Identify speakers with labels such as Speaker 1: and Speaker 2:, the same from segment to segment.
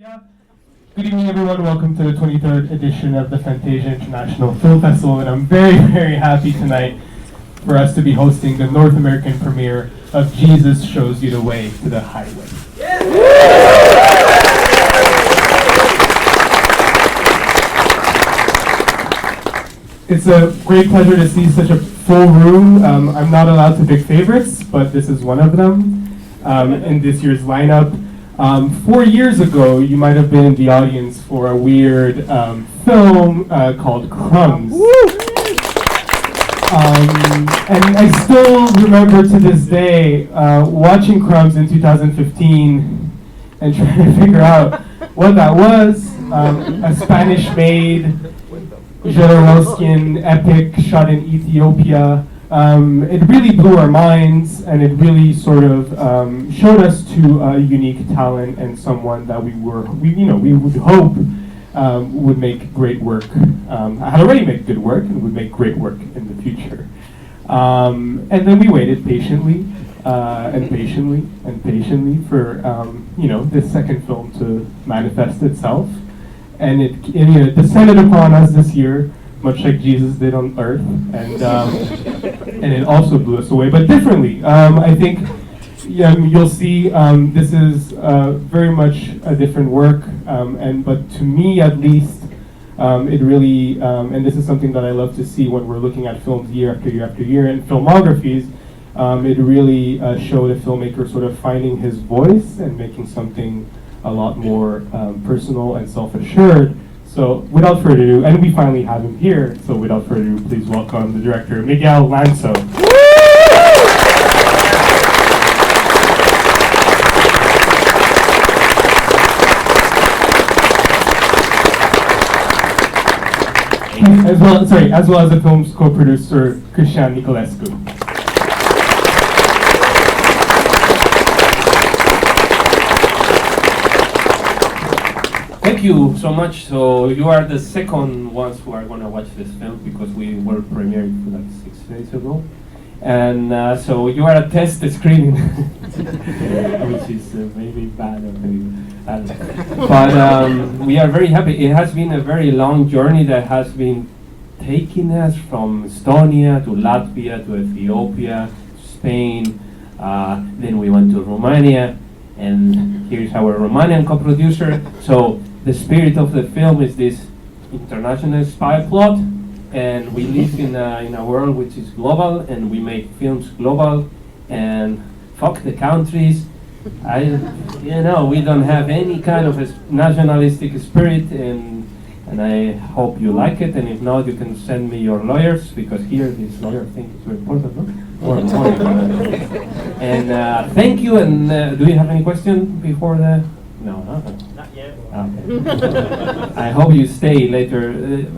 Speaker 1: Yeah. Good evening, everyone. Welcome to the 23rd edition of the Fantasia International Film Festival, and I'm very, very happy tonight for us to be hosting the North American premiere of Jesus Shows You the Way to the Highway. It's a great pleasure to see such a full room. I'm not allowed to pick favorites, but this is one of them in this year's lineup. 4 years ago, you might have been in the audience for a weird film called Crumbs. And I still remember to this day watching Crumbs in 2015 and trying to figure out what that was. A Spanish-made Jodorowskian epic shot in Ethiopia. It really blew our minds, and it really sort of showed us to a unique talent and someone that we would hope would make great work. Had already made good work and would make great work in the future. And then we waited patiently and patiently for this second film to manifest itself, and it descended upon us this year, much like Jesus did on earth, and it also blew us away, but differently. I think you'll see this is very much a different work, but to me at least, it really, and this is something that I love to see when we're looking at films year after year after year and filmographies, it really showed a filmmaker sort of finding his voice and making something a lot more personal and self-assured. So without further ado, and we finally have him here, so without further ado, please welcome the director, Miguel Llansó. As well as the film's co-producer, Cristian Niculescu.
Speaker 2: Thank you so much. So you are the second ones who are going to watch this film because we were premiered like 6 days ago. And so you are a test screening, which is maybe bad or maybe bad. But we are very happy. It has been a very long journey that has been taking us from Estonia to Latvia to Ethiopia, to Spain. Then we went to Romania, and here's our Romanian co-producer. So the spirit of the film is this international spy plot, and we live in a world which is global, and we make films global, and fuck the countries. We don't have any kind of a nationalistic spirit, and I hope you like it, and if not, you can send me your lawyers, because here this lawyer thing is very important, no? And thank you, and do you have any question before the... No, not yet. Okay. I hope you stay later.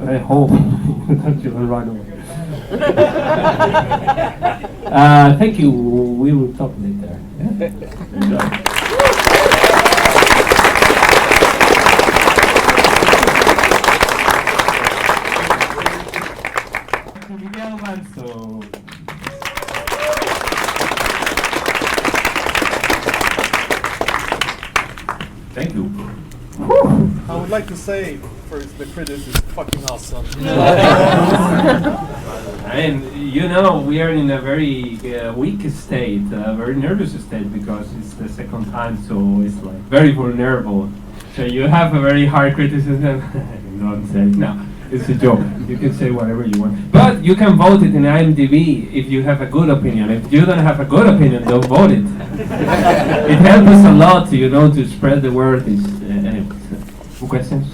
Speaker 2: I hope that you will run away. Thank you. We will talk later. Yeah?
Speaker 1: Miguel Llansó.
Speaker 2: Thank you.
Speaker 3: I would like to say first the credits is fucking awesome.
Speaker 2: And we are in a very weak state, a very nervous state, because it's the second time, so it's like very vulnerable. So you have a very hard criticism. Don't say no. It's a joke. You can say whatever you want. But you can vote it in IMDb if you have a good opinion. If you don't have a good opinion, don't vote it. It helps us a lot, to spread the word. Anyway, questions?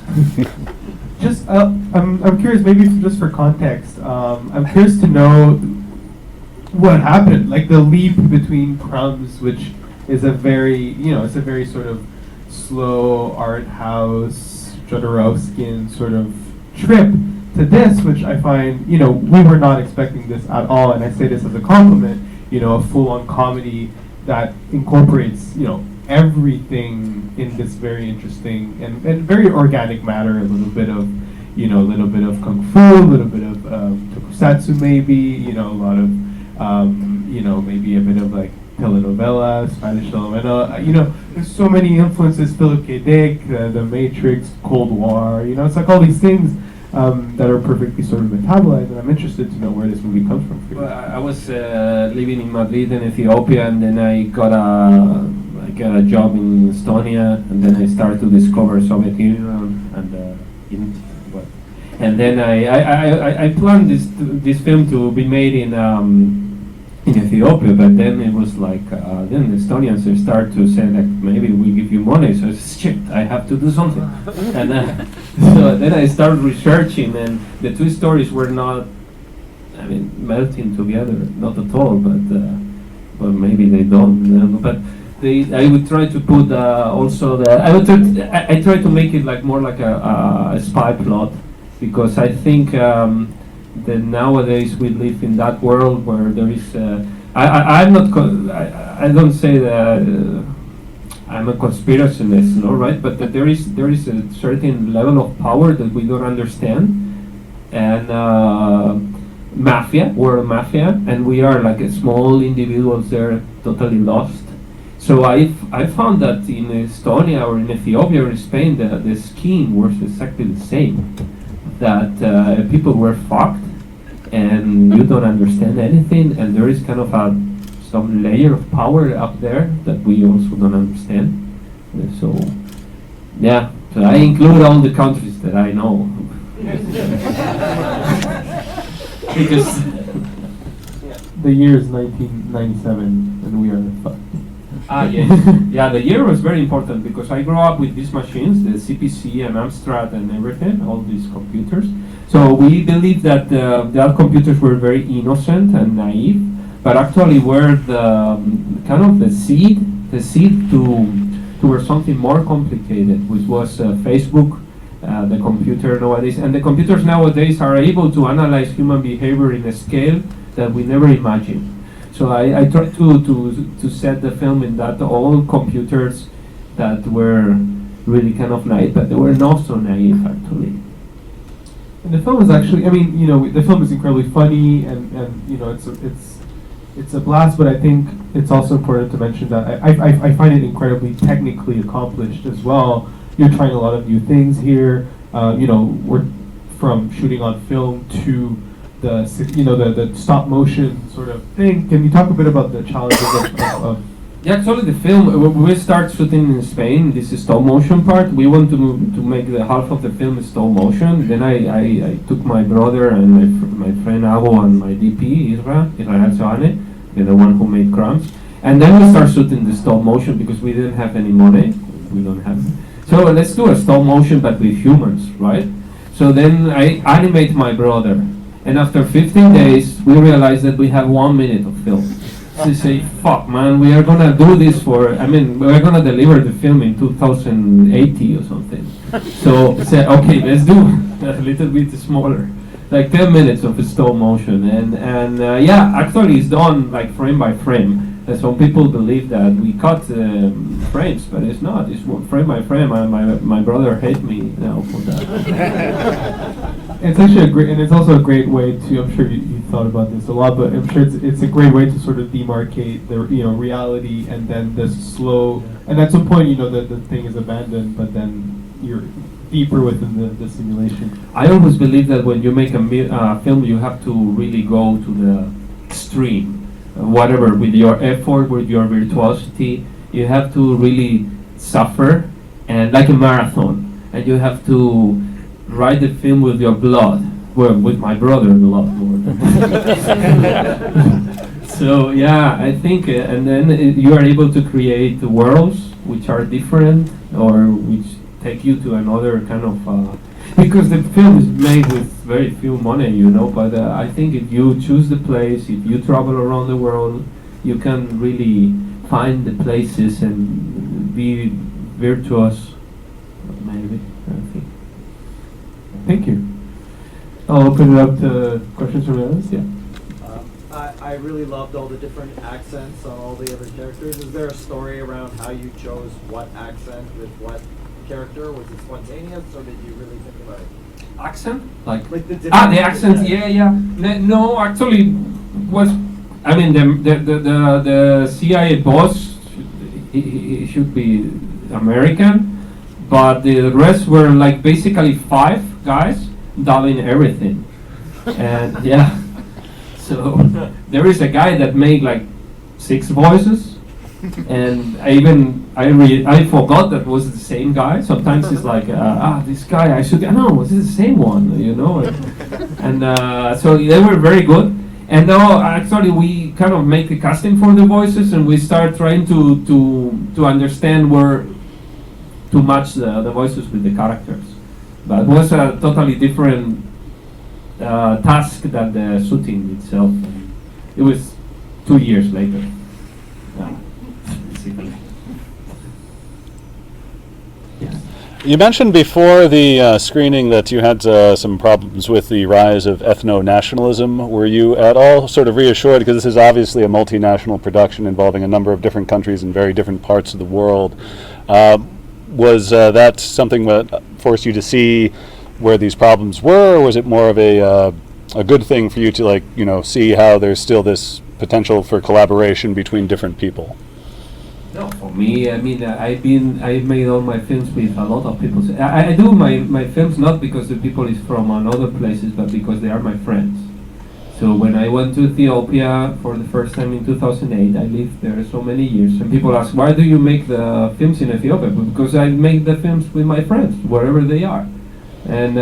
Speaker 1: Just, I'm curious, maybe just for context, I'm curious to know what happened, like the leap between Crumbs, which is a very, it's a very sort of slow art house, Jodorowskian sort of trip to this, which I find, we were not expecting this at all, and I say this as a compliment, a full-on comedy that incorporates, everything in this very interesting and very organic manner, a little bit of, a little bit of kung fu, a little bit of tokusatsu maybe, a lot of, maybe a bit of like telenovela, Spanish telenovela. There's so many influences. Philip K. Dick, The Matrix, Cold War. It's like all these things that are perfectly sort of metabolized. And I'm interested to know where this movie comes from. For you.
Speaker 2: Well, I was living in Madrid in Ethiopia, and then I got a job in Estonia, and then I started to discover Soviet Union, and then I planned this film to be made in Ethiopia, but then it was like then the Estonians started to say like maybe we give you money, so it's shit, I have to do something, and so then I started researching, and the two stories were not, melting together, not at all, but maybe they don't, but. I would try to put also I try to make it like more like a spy plot, because I think that nowadays we live in that world where there is I don't say that I'm a conspiracionist, no, right? But that there is a certain level of power that we don't understand, and world mafia, and we are like a small individuals there totally lost. So I found that in Estonia or in Ethiopia or in Spain, the scheme was exactly the same. That people were fucked, and you don't understand anything, and there is kind of some layer of power up there that we also don't understand. So I include all the countries that I know. Because
Speaker 1: the year is 1997, and we are fucked.
Speaker 2: Yes. Yeah, the year was very important because I grew up with these machines, the CPC and Amstrad and everything, all these computers. So we believed that the computers were very innocent and naive, but actually were the kind of the seed towards something more complicated, which was Facebook, the computer nowadays. And the computers nowadays are able to analyze human behavior in a scale that we never imagined. So I tried to set the film in that all computers that were really kind of naive, but they were not so naive actually.
Speaker 1: And the film is actually, the film is incredibly funny, and it's a blast. But I think it's also important to mention that I find it incredibly technically accomplished as well. You're trying a lot of new things here. We're from shooting on film to the stop motion sort of thing. Can you talk a bit about the challenges of
Speaker 2: Yeah, actually the film, we start shooting in Spain, this is stop motion part. We want to make the half of the film stop motion. Then I took my brother and my friend Ago and my DP, Israel Soane, the one who made Crumbs. And then we start shooting the stop motion because we didn't have any money. We don't have. So let's do a stop motion but with humans, right? So then I animate my brother. And after 15 days, we realized that we have 1 minute of film. So say, fuck man, we are gonna do this we're gonna deliver the film in 2080 or something. So say, okay, let's do a little bit smaller. Like 10 minutes of stop motion. And actually it's done like frame by frame. Some people believe that we cut frames, but it's not. It's frame by frame. My brother hates me now for that.
Speaker 1: It's actually it's also a great way to. I'm sure you thought about this a lot, but I'm sure it's a great way to sort of demarcate the reality and then the slow. And at some point, the thing is abandoned, but then you're deeper within the simulation.
Speaker 2: I always believe that when you make a film, you have to really go to the extreme. Whatever, with your effort, with your virtuosity, you have to really suffer, and like a marathon, and you have to write the film with your blood. Well, with my brother, a lot more. So yeah, I think, and then you are able to create worlds which are different or which take you to another kind of. Because the film is made with very few money, but I think if you choose the place, if you travel around the world, you can really find the places and be virtuous, maybe, I think.
Speaker 1: Thank you. I'll open it up to questions from the others, yeah.
Speaker 4: I really loved all the different accents on all the other characters. Is there a story around how you chose what accent with what character? Was it spontaneous, or did you really think about it?
Speaker 2: Accent? Like
Speaker 4: the
Speaker 2: the accent, yeah. No, actually, I mean, the CIA boss, he should be American, but the rest were like basically 5 guys dubbing everything. And yeah, so there is a guy that made like 6 voices, and I forgot that was the same guy. Sometimes it's like this guy this is the same one, you know. And so they were very good. And now actually we kind of make the casting for the voices, and we start trying to understand where to match the voices with the characters. But it was a totally different task than the shooting itself. It was 2 years later. Basically. Yes.
Speaker 5: You mentioned before the screening that you had some problems with the rise of ethnonationalism. Were you at all sort of reassured, because this is obviously a multinational production involving a number of different countries in very different parts of the world? Was that something that forced you to see where these problems were, or was it more of a good thing for you to see how there's still this potential for collaboration between different people?
Speaker 2: No, for me, I mean, I made all my films with a lot of people. I do my films not because the people is from another places, but because they are my friends. So when I went to Ethiopia for the first time in 2008, I lived there so many years, and people ask, why do you make the films in Ethiopia? Because I make the films with my friends, wherever they are. And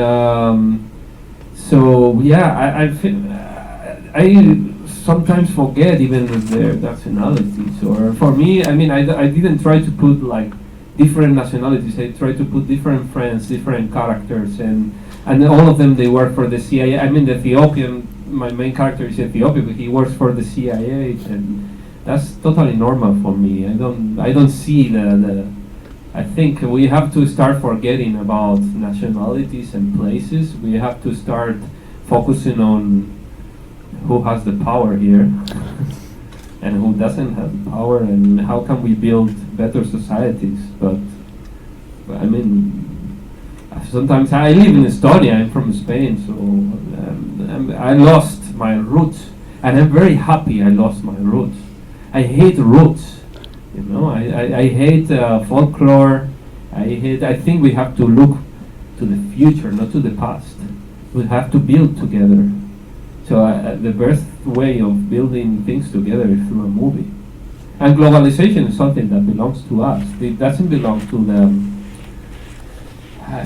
Speaker 2: so yeah, I sometimes forget even their nationalities. Or for me, I mean, I didn't try to put like different nationalities. I tried to put different friends, different characters, and all of them, they work for the CIA. I mean, the Ethiopian, my main character is Ethiopian, but he works for the CIA, and that's totally normal for me. I don't see I think we have to start forgetting about nationalities and places. We have to start focusing on who has the power here and who doesn't have the power, and how can we build better societies. But I mean, sometimes I live in Estonia, I'm from Spain, so I lost my roots, and I'm very happy I lost my roots. I hate roots, you know. I hate folklore. I think we have to look to the future, not to the past. We have to build together. So the best way of building things together is through a movie. And globalization is something that belongs to us. It doesn't belong to them.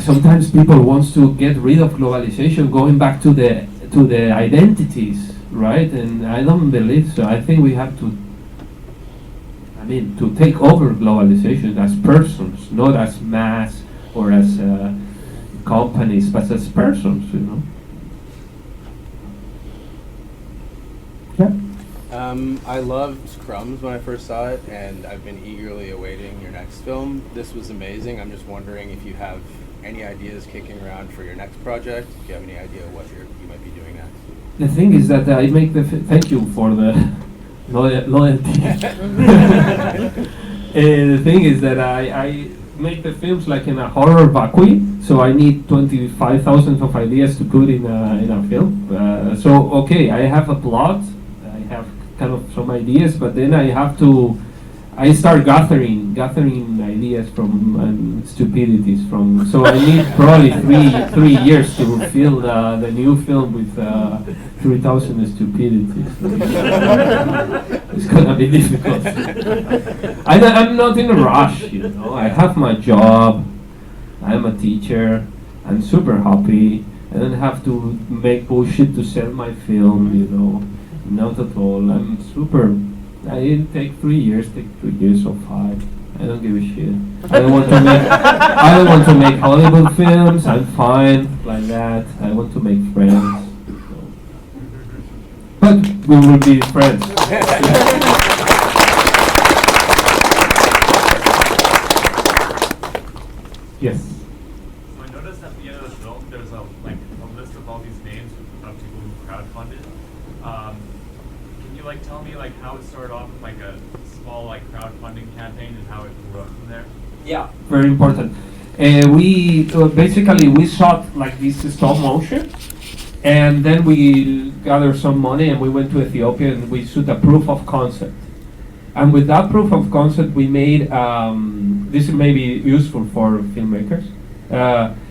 Speaker 2: Sometimes people want to get rid of globalization, going back to the identities, right? And I don't believe so. I think we have to take over globalization as persons, not as mass or as companies, but as persons, you know. Yeah.
Speaker 6: I loved Crumbs when I first saw it, and I've been eagerly awaiting your next film. This was amazing. I'm just wondering if you have any ideas kicking around for your next project. If you have any idea what you might be doing next.
Speaker 2: The thing is that I make thank you for the loyalty. The thing is that I make the films like in a horror vacui, so I need 25,000 of ideas to put in a film. So okay, I have a plot, I have kind of some ideas, but then I start gathering ideas from stupidities from. So I need probably three years to fill the new film with 3,000 stupidities. It's gonna be difficult. I'm not in a rush, you know. I have my job. I'm a teacher. I'm super happy. I don't have to make bullshit to sell my film, you know. Not at all. I'm super. I take 3 years, take 3 years or 5. I don't give a shit. I don't want to make Hollywood films. I'm fine like that. I want to make friends. But we will be friends. Yes.
Speaker 7: So I noticed at the end of the film, there's a list of all these names of people who crowdfunded. Can you tell me how it started off with a small crowdfunding campaign and how it grew up from there?
Speaker 2: Yeah, very important. We basically shot this stop motion, And then we gathered some money and we went to Ethiopia and we shoot a proof of concept. And with that proof of concept, we made, this may be useful for filmmakers.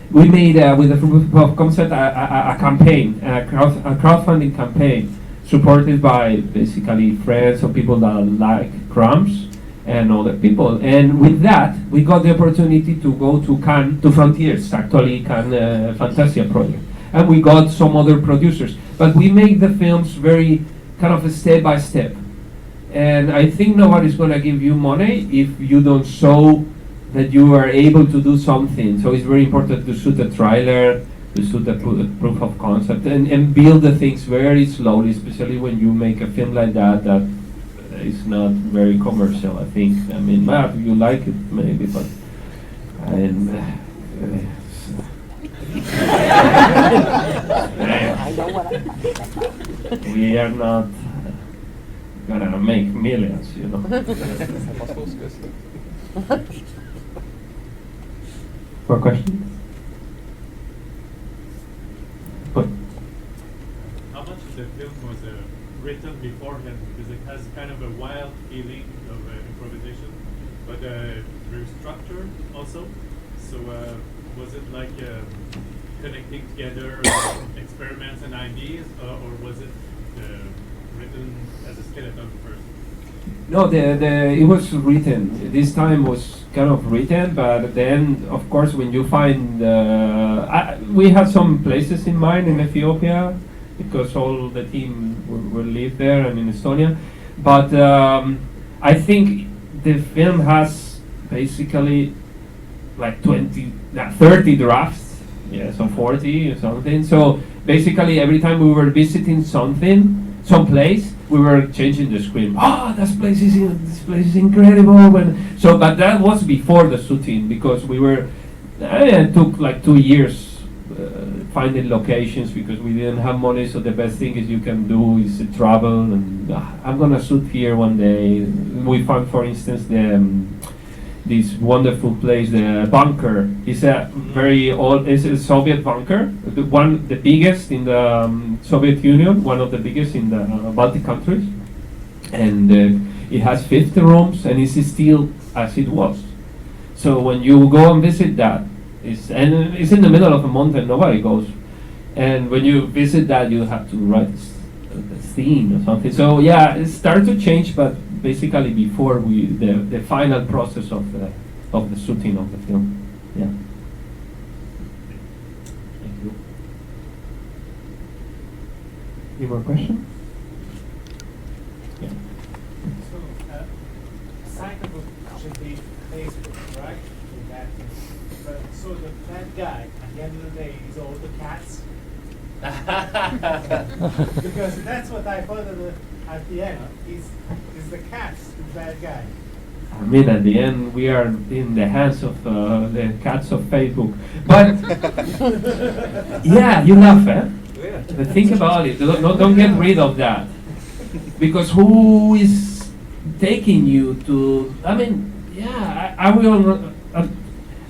Speaker 2: We made, with the proof of concept, a campaign, a crowdfunding campaign, supported by basically friends or people that like crumbs and other people. And with that, we got the opportunity to go to Cannes, to Frontiers, actually, Cannes Fantasia project. And we got some other producers. But we make the films very kind of step by step. And I think nobody's going to give you money if you don't show that you are able to do something. So it's very important to shoot a trailer, to shoot a proof of concept, and build the things very slowly, especially when you make a film like that is not very commercial, I think. I mean, you like it maybe, but we are not gonna make millions, you know. For questions? But
Speaker 7: How much of the film was written beforehand? Because it has kind of a wild feeling of improvisation, but very structured also. So was it like connecting together experiments and ideas, or was it written as a skeleton first?
Speaker 2: no, it was written. This time was kind of written, but then, of course, when you find, we had some places in mind in Ethiopia, because all the team will live there and in Estonia. But I think the film has basically like 30 drafts, yeah, so 40 or something. So basically, every time we were visiting some place, we were changing the script. This place is incredible. But that was before the shooting, because we were. It took like 2 years finding locations because we didn't have money. So the best thing is you can do is travel, and I'm gonna shoot here one day. We found, for instance, this wonderful place, the bunker. It's a very old, it's a Soviet bunker, the biggest in the Soviet Union, one of the biggest in the Baltic countries. And it has 50 rooms, and it's still as it was. So when you go and visit that, it's in the middle of a mountain, nobody goes. And when you visit that, you have to write a scene or something. So yeah, it started to change, but basically before the final process of the shooting of the film. Yeah. Thank you. Any more questions? Yeah.
Speaker 8: So, Psychobook should be Facebook, right? So the bad guy, at the end of the day, is all the cats. Because that's what I thought at the end, is the cats the bad guy.
Speaker 2: I mean, at the end, we are in the hands of the cats of Facebook. But yeah, you laugh, eh?
Speaker 6: Yeah.
Speaker 2: But think about it. Don't get rid of that, because who is taking you to? I mean, yeah,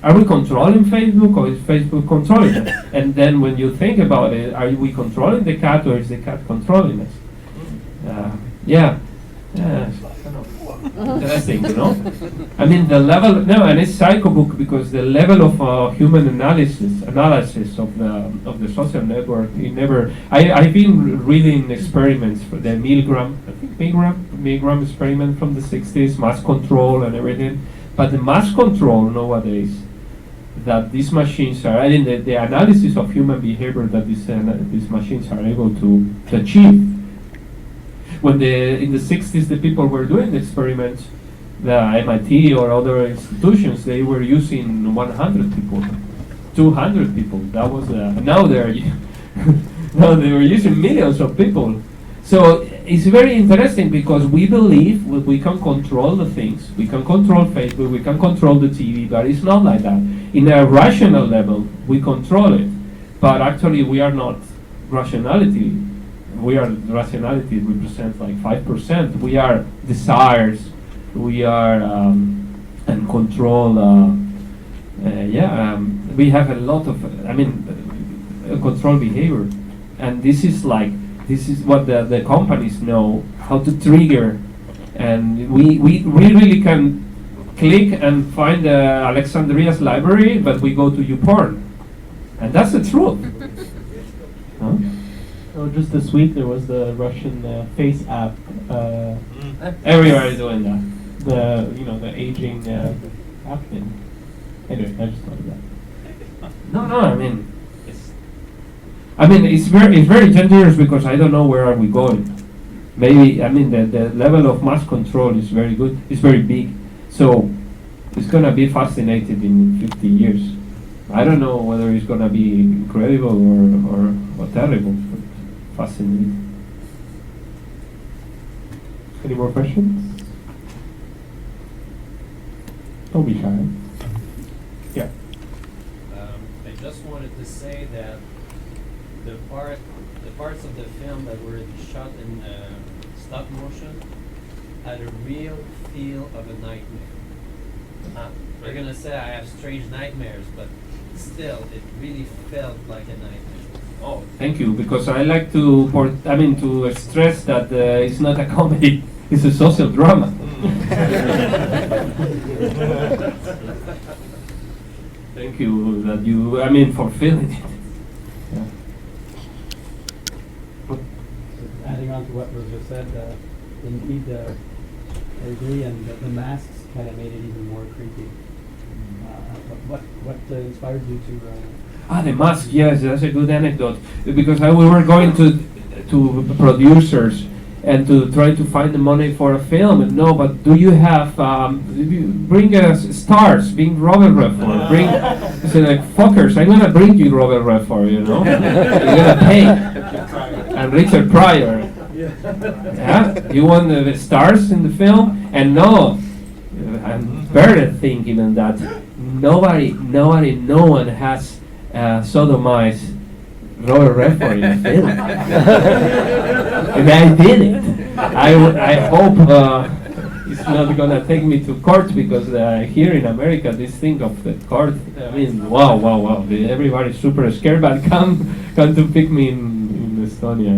Speaker 2: are we controlling Facebook, or is Facebook controlling us? And then when you think about it, are we controlling the cat, or is the cat controlling us? Yeah. Interesting, you know. I mean, the level. No, and it's Psychobook because the level of human analysis of the social network. I've been reading experiments for the Milgram experiment from the 60s, mass control and everything. But the mass control nowadays, that these machines are, I think the analysis of human behavior that these machines are able to achieve. When in the 60s the people were doing the experiments, the MIT or other institutions, they were using 100 people, 200 people. That was now they were using millions of people. So it's very interesting because we believe we can control the things. We can control Facebook, we can control the TV, but it's not like that. In a rational level, we control it, but actually we are not rationality. Rationality represents like 5%. We are desires. We are and control. We have a lot of. Control behavior. And this is what the companies know how to trigger, and we really can click and find Alexandria's library, but we go to YouPorn, and that's the truth. Huh?
Speaker 1: Oh, just this week there was the Russian face app.
Speaker 2: Everybody doing that.
Speaker 1: The aging app thing. Anyway, I just thought of that.
Speaker 2: No, I mean, it's very dangerous because I don't know where are we going. Maybe, I mean, the level of mass control is very good. It's very big, so it's gonna be fascinating in 50 years. I don't know whether it's gonna be incredible or terrible, but fascinating.
Speaker 1: Any more questions? Don't be shy. Yeah.
Speaker 9: I just wanted to say that the parts of the film that were shot in stop motion had a real feel of a nightmare. They're gonna say I have strange nightmares, but still, it really felt like a nightmare.
Speaker 2: Oh, thank you, because I like to stress that it's not a comedy, it's a social drama. Thank you that you, for feeling it. Yeah.
Speaker 10: Adding on to what was just said, indeed, I agree, and the masks kind of made it even more creepy. What inspired you to?
Speaker 2: The mask, yes, that's a good anecdote. Because we were going to producers and to try to find the money for a film. And no, but do you have, bring us stars, bring Robert Redford, bring, I said like, fuckers, I'm gonna bring you Robert Redford, you know? You're gonna pay. And Richard Pryor. Yeah, you want the stars in the film? And no, I'm better thinking than that. No one has sodomized Robert Redford in the film. And I did it. I hope it's not gonna take me to court, because here in America, this thing of the court, wow. Everybody's super scared, but come to pick me in Estonia,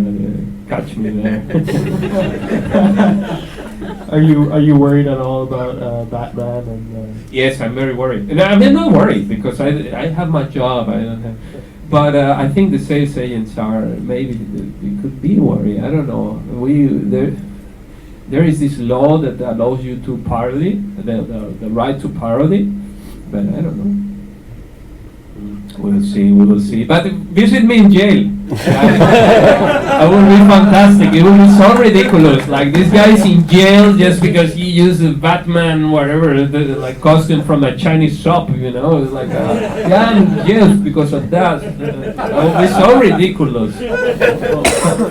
Speaker 2: catch me there.
Speaker 1: Are you worried at all about Batman and?
Speaker 2: Yes, I'm very worried. And I'm not worried because I have my job. I don't have, but I think the sales agents are maybe they could be worried. I don't know. There is this law that allows you to parody, the right to parody, but I don't know. We will see. But visit me in jail. That would be fantastic. It would be so ridiculous. Like, this guy's in jail just because he used a Batman, whatever, like costume from a Chinese shop, you know? It's like, yeah, I'm in jail because of that. That would be so ridiculous.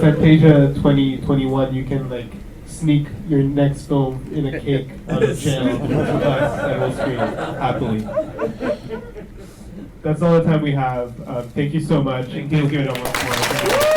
Speaker 1: Fantasia 2021, you can like sneak your next film in a cake out of jail with us, and we'll screen it happily. That's all the time we have. Thank you so much. And give it a once more.